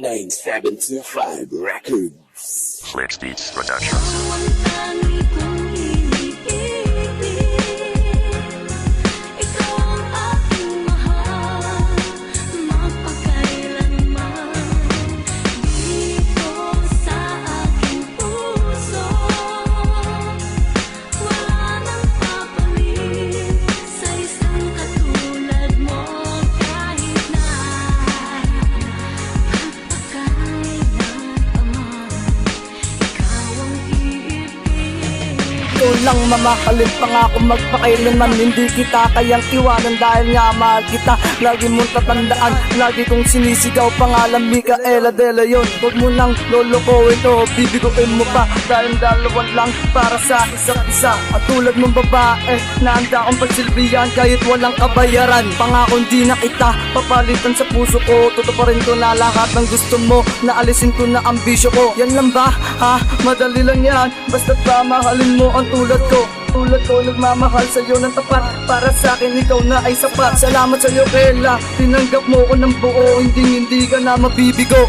9725 Records. Flex Beats Productions. Ikaw lang mamahalin, pangako magpakailanman. Hindi kita kayang iwanan dahil nga mahal kita. Lagi mong tatandaan, lagi kong sinisigaw pangalan Micaela De Leon. Huwag mo nang lolokohin o bibiguin mo pa, dahil dalawan lang para sa isa't isa. At tulad mong babae na handa akong pagsilbihan kahit walang kabayaran. Pangako di na kita papalitan sa puso ko. Tutuparin ko na lahat ng gusto mo, naalisin ko na ang bisyo ko. Yan lang ba? Ha? Madali lang yan, basta't mahalin mo ang tulad ko. Tulad ko nagmamahal sa'yo ng tapat. Para sa'kin ikaw na ay sapat. Salamat sa'yo Kela, tinanggap mo ko ng buo. Hindi ka na mabibigo.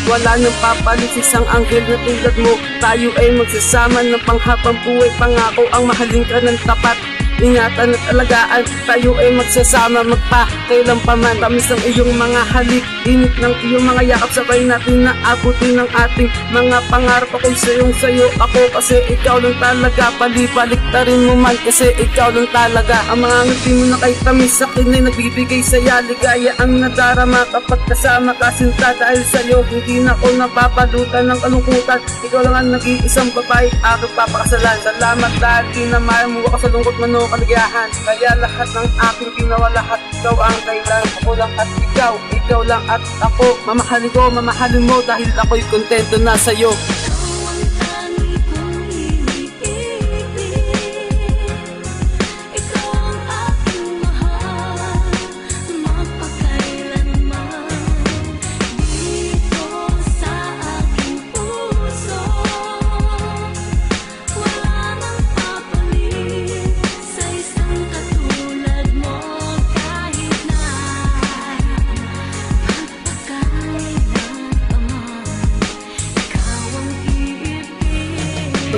Wala nang papalit isang anghel na tulad mo. Tayo ay magsasama ng panghabang buhay. Pangako ang mahalin ka ng tapat, ingatan at alagaan. Tayo ay magsasama magpakailan paman. Tamis ng iyong mga halik, init ng iyong mga yakap. Sabay natin na abutin ng ating mga pangarap. Ako'y sayo ako kasi ikaw lang talaga. Palibalik-tarin mo man kasi ikaw lang talaga. Ang mga ngiti mo na kay tamis sa'kin ay nagbibigay saya. Ligaya ang nadarama kapag kasama ka sinta. Dahil sa'yo hindi na ako napapalutan ng kalungkutan. Ikaw lang ang nag-iisang babae aking papakasalan. Salamat dahil kinamayan mo ako sa lungkot man o kaligayahan. Kaya lahat ng aking ginawa, lahat ikaw ang dahilan. Ako lang at ikaw lang at ako. Mamahalin ko, mamahalin mo dahil ako'y kontento na sa'yo.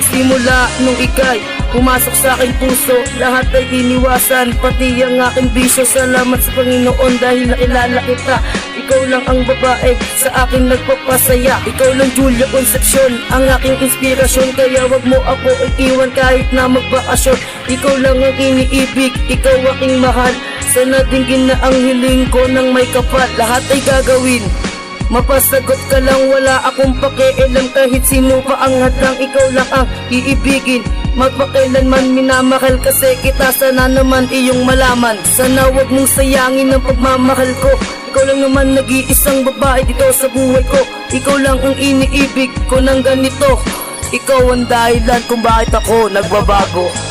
Simula nung ika'y pumasok sa aking puso, lahat ay iniwasan, pati ang aking bisyo. Salamat sa Panginoon dahil nakilala kita. Ikaw lang ang babae sa akin nagpapasaya. Ikaw lang Julia Concepcion, ang aking inspirasyon. Kaya wag mo ako iiwan kahit na magbakasyon. Ikaw lang ang iniibig, ikaw aking mahal. Sana dinggin na ang hiling ko ng may kapal. Lahat ay gagawin, mapasagot ka lang, wala akong pakialam. Kahit sino pa ang hadlang, ikaw lang ang iibigin. Magpakailanman minamahal kasi kita. Sana naman iyong malaman, sana wag mong sayangin ang pagmamahal ko. Ikaw lang naman nag-iisang babae dito sa buhay ko. Ikaw lang ang iniibig ko ng ganito. Ikaw ang dahilan kung bakit ako nagbabago.